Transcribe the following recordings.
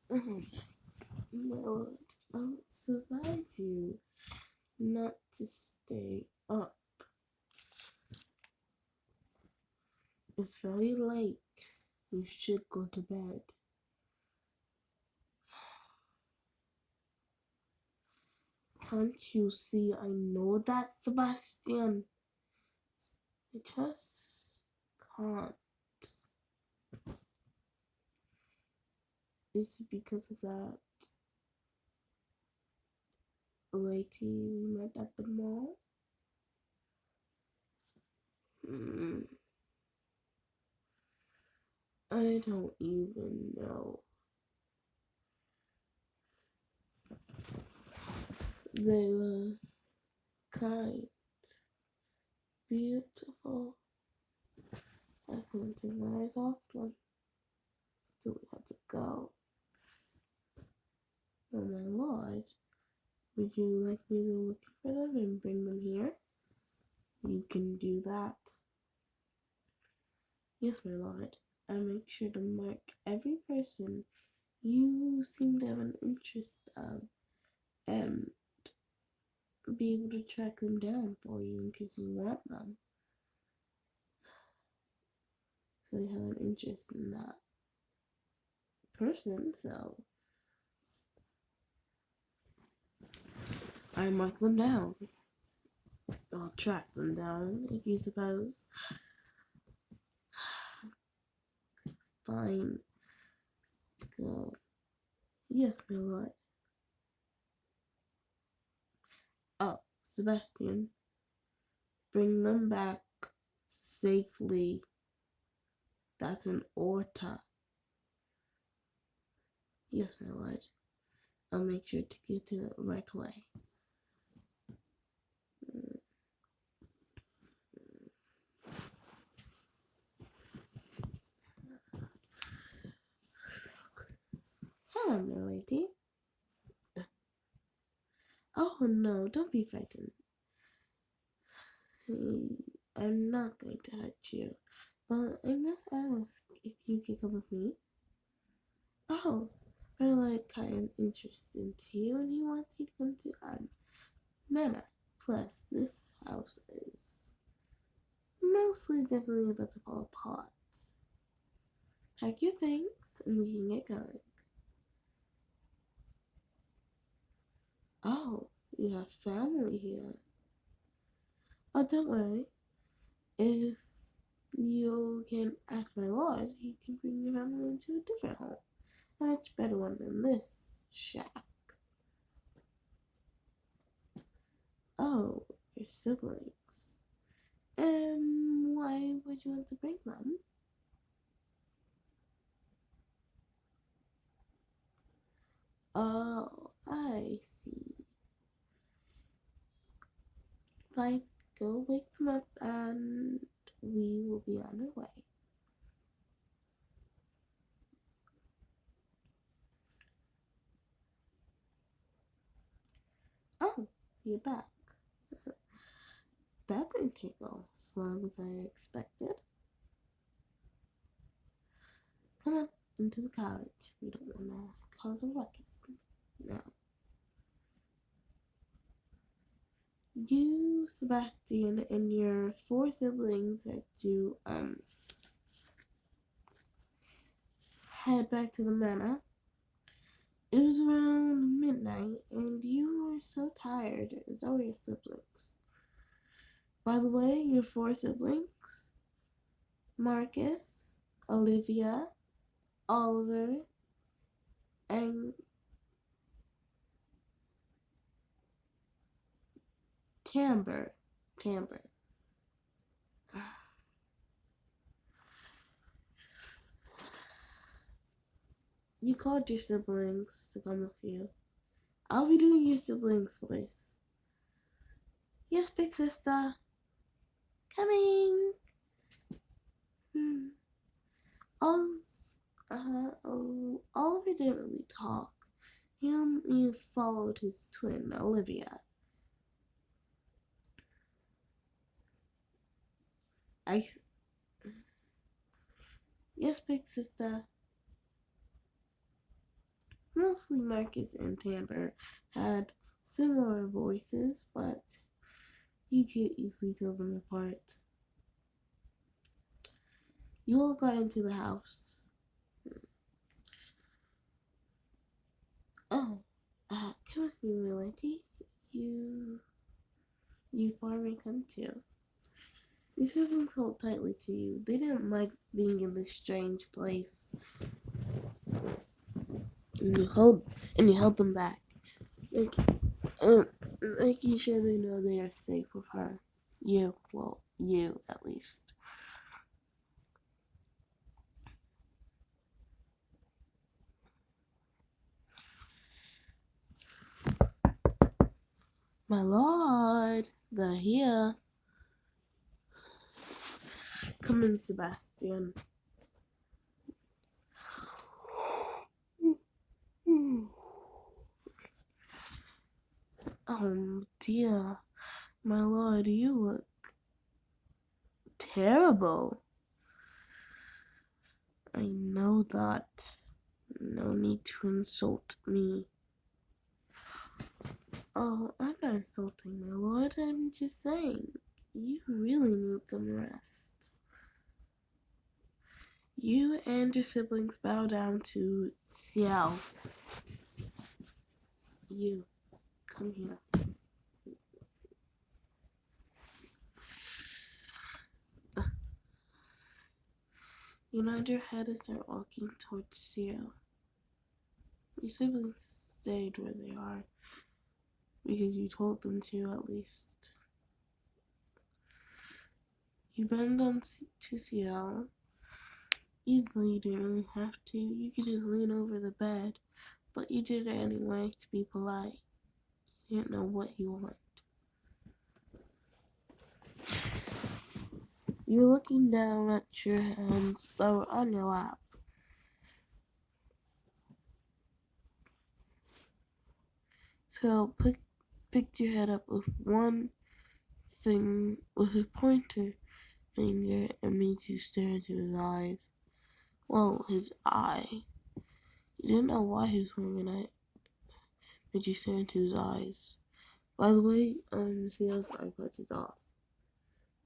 Well, I'll advise you not to stay up. It's very late. You should go to bed. Can't you see I know that, Sebastian? I just can't. Is it because of that lady we met at the mall? Mm, I don't even know. They were kind, beautiful. I couldn't take my eyes off them, so we had to go. Oh my lord, would you like me to look for them and bring them here? You can do that. Yes, my lord. I make sure to mark every person you seem to have an interest of and be able to track them down for you in case you want them. So they have an interest in that person, so I mark them down. I'll track them down if you suppose. Fine. Go. Yes, my lord. Oh, Sebastian, bring them back safely. That's an order. Yes, my lord. I'll make sure to get to it right away. Hello, my lady. Oh no, don't be frightened. I'm not going to hurt you, but I must ask if you can come with me. Oh, I like kind interested to you, and he wants you to come to Mana. Plus, this house is mostly definitely about to fall apart. Pack your things, and we can get going. Oh, you have family here. Oh, don't worry. If you can ask my lord, he can bring your family into a different home. A much better one than this shack. Oh, your siblings. Why would you want to bring them? Oh, I see. Fine, go wake them up and we will be on our way. Oh, you're back. That didn't take as long as I expected. Come on, into the carriage. We don't want to cause a ruckus. Now, you, Sebastian, and your four siblings had to head back to the manor. It was around midnight, and you were so tired, as are your siblings. By the way, your four siblings, Marcus, Olivia, Oliver, and Timber. Timber. You called your siblings to come with you. I'll be doing your siblings' voice. Yes, big sister. Coming. All, Oliver didn't really talk. He only followed his twin, Olivia. I. Yes, big sister. mostly Marcus and Amber had similar voices, but you could easily tell them apart. You all got into the house. Oh, come with me, Melody. You far may come too. Your siblings held tightly to you. They didn't like being in this strange place. And you held them back. Like, making sure they know they are safe with her. You at least. My lord, they're here. Come in, Sebastian. Oh dear, my lord, you look terrible. I know that. No need to insult me. Oh, I'm not insulting, my lord. I'm just saying, you really need some rest. You and your siblings bow down to Xiao. You, come here. You nod your head and start walking towards Xiao. Your siblings stayed where they are because you told them to, at least. You bend down to Xiao. Even though you didn't really have to, you could just lean over the bed, but you did it anyway to be polite. You didn't know what he wanted. You're looking down at your hands that were on your lap. So picked your head up with one thing, with his pointer finger, and made you stare into his eyes. Well, his eye. You didn't know why he was wearing it. Made you stare into his eyes. By the way, Ciel's eyepatch is off.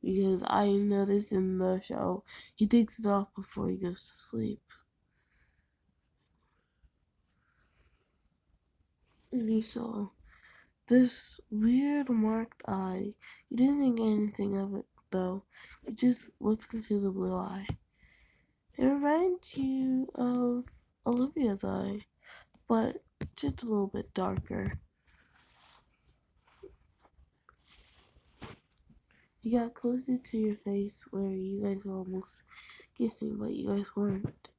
Because I noticed in the show, he takes it off before he goes to sleep. And you saw this weird marked eye. You didn't think anything of it, though. You just looked into the blue eye. It reminds you of Olivia's eye, but just a little bit darker. You got closer to your face where you guys were almost kissing, but you guys weren't.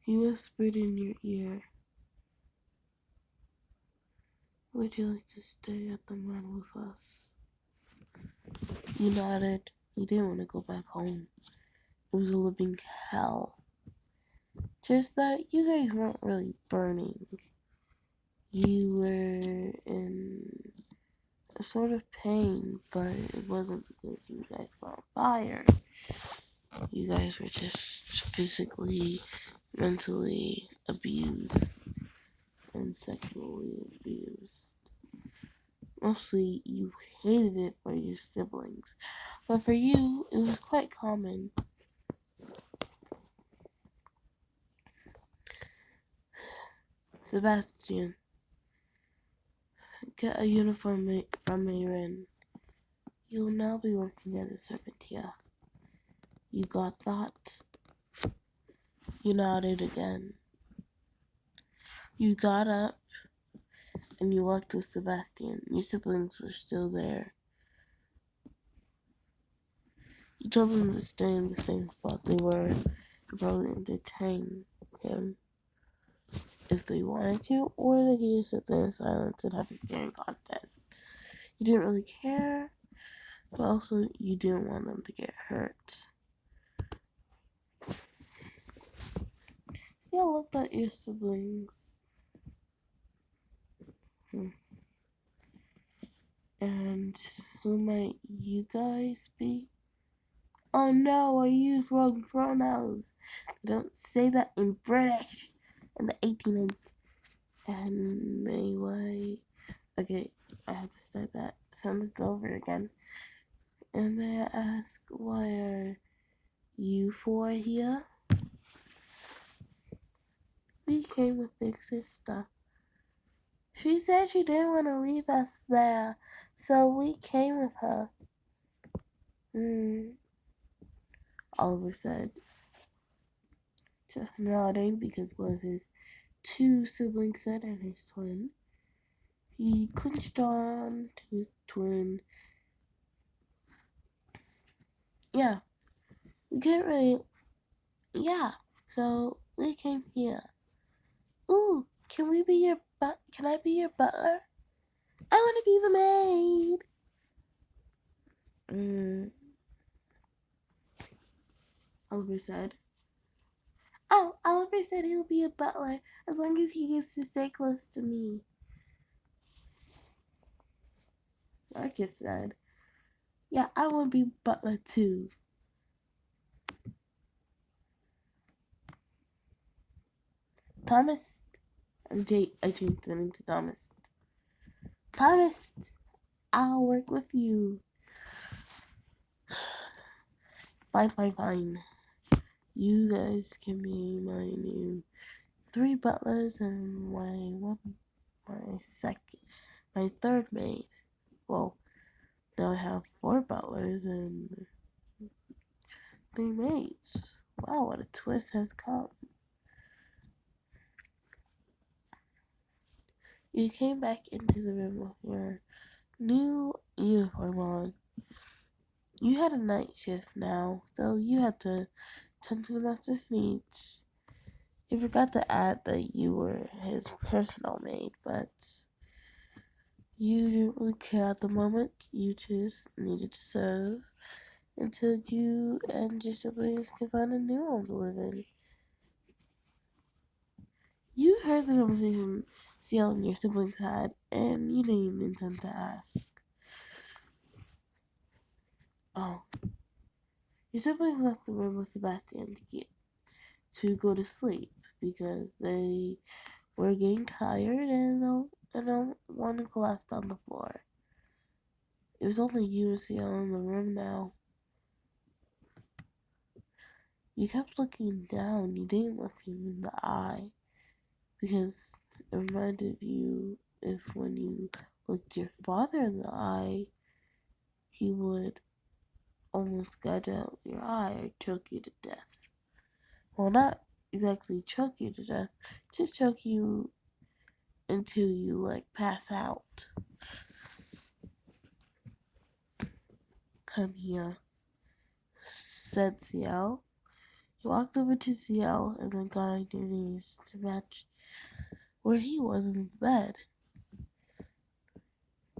He whispered in your ear, "Would you like to stay at the man with us?" You nodded. You didn't want to go back home. It was a living hell. Just that you guys weren't really burning. You were in a sort of pain, but it wasn't because you guys were on fire. You guys were just physically, mentally abused, and sexually abused. Mostly you hated it for your siblings, but for you, it was quite common. Sebastian, get a uniform from Mayrin. You'll now be working as a servant here. You got that? You nodded again. You got up and you walked with Sebastian. Your siblings were still there. You told them to stay in the same spot they were and probably entertain him if they wanted to, or they could just sit there in silence and have a staring contest. You didn't really care, but also you didn't want them to get hurt. Yeah, look at your siblings. And who might you guys be? Oh no, I use wrong pronouns. I don't say that in British. in the 1890s. And may I, okay, I have to say that sentence over again. And may I ask, why are you four here? We came with Big Sister. She said she didn't want to leave us there, so we came with her. Oliver said, nodding because one of his two siblings said and his twin. He clinched on to his twin. Yeah, we can't really. Yeah, so we came here. Ooh, can we be your Can I be your butler? I want to be the maid. Oliver said. Oh, Oliver said he'll be a butler as long as he gets to stay close to me. Marcus said, yeah, I want to be butler too. Thomas, I changed the name to Thomas. Thomas, I'll work with you. Fine. You guys can be my new 3 butlers and my third maid. Well, now I have 4 butlers and 3 maids. Wow, what a twist has come. You came back into the room with your new uniform on. You had a night shift now, so you had to tend to the master's needs. He forgot to add that you were his personal maid, but you didn't really care at the moment. You just needed to serve until you and your siblings could find a new home to live in. You heard the conversation Ciel and your siblings had, and you didn't even intend to ask. Oh. Your siblings left the room with Sebastian to go to sleep because they were getting tired and one left on the floor. It was only you and Ciel in the room now. You kept looking down. You didn't look him in the eye because it reminded you if when you looked your father in the eye, he would almost gouge out your eye or choke you to death. Well, not exactly choke you to death, just choke you until you pass out. Come here, said Ciel. You walked over to Ciel and then got on your knees to match where he was in the bed.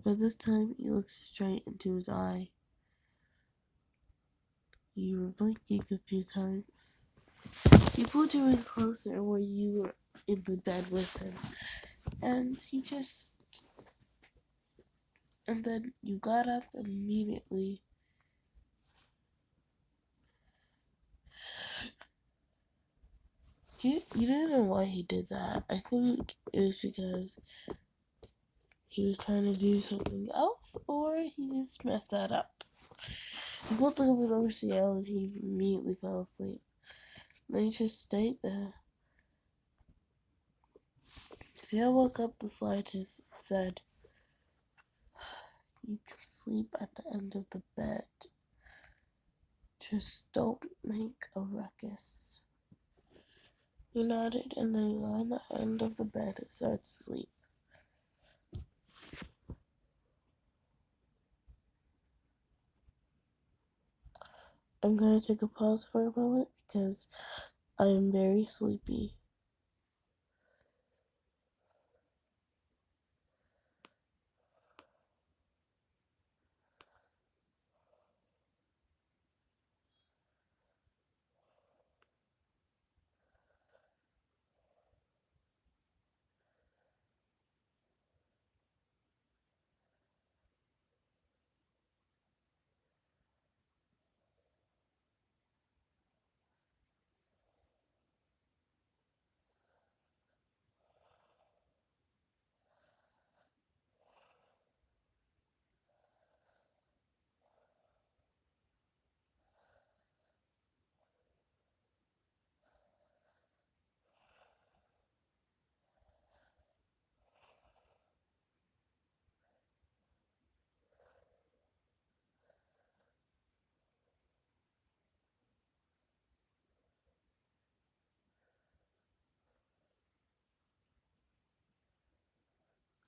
But this time you looked straight into his eye. You were blinking a few times. He pulled you in closer where you were in the bed with him. And then you got up immediately. You didn't know why he did that. I think it was because he was trying to do something else, or he just messed that up. He pulled the covers over Ciel and he immediately fell asleep. Then he just stayed there. Ciel woke up the slightest and said, you can sleep at the end of the bed. Just don't make a ruckus. He nodded and then he lay on the end of the bed and started to sleep. I'm going to take a pause for a moment because I am very sleepy.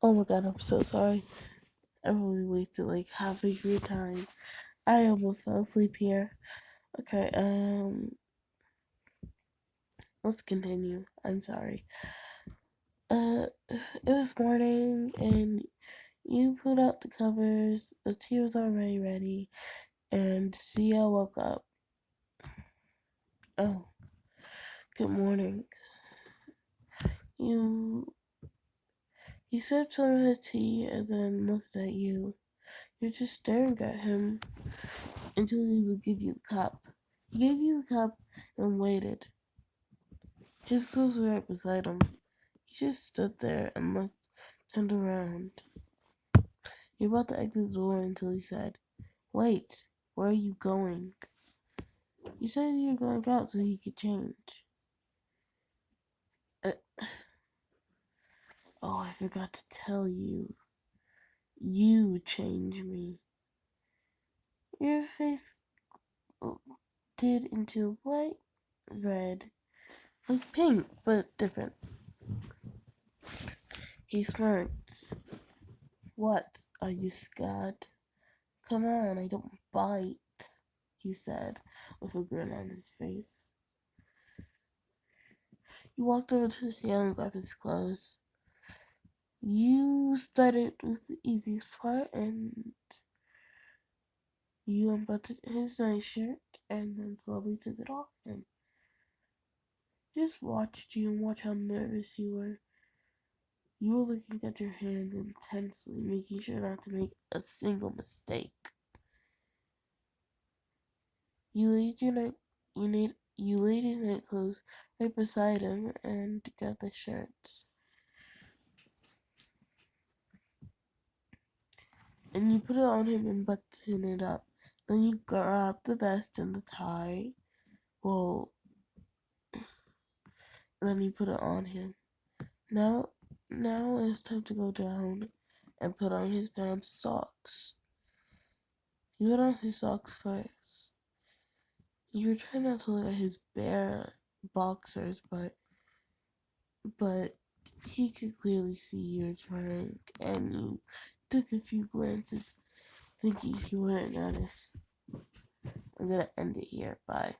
Oh my god, I'm so sorry. I really wasted like half of your time. I almost fell asleep here. Okay, let's continue. I'm sorry. It was morning and you put out the covers, the tea was already ready, and Sia woke up. Oh, good morning. You he sipped some of his tea and then looked at you. You're just staring at him until he would give you the cup. He gave you the cup and waited. His clothes were right beside him. He just stood there and looked, turned around. You're about to exit the door until he said, "Wait, where are you going?" You said you were going out so he could change. Uh, oh, I forgot to tell you. You changed me. Your face did into white, red, like pink, but different. He smirked. "What? Are you scared?" "Come on, I don't bite," he said, with a grin on his face. He walked over to Sam and grabbed his clothes. You started with the easiest part, and you unbuttoned his nice shirt and then slowly took it off him. Just watched you and watched how nervous you were. You were looking at your hand intensely, making sure not to make a single mistake. You laid your night you laid your night clothes right beside him and got the shirt. And you put it on him and buttoned it up. Then you grabbed the vest and the tie. Well, then you put it on him. Now it's time to go down and put on his pants and socks. You put on his socks first. You were trying not to look at his bare boxers, but he could clearly see you were trying, and you took a few glances, thinking he wouldn't notice. I'm gonna end it here. Bye.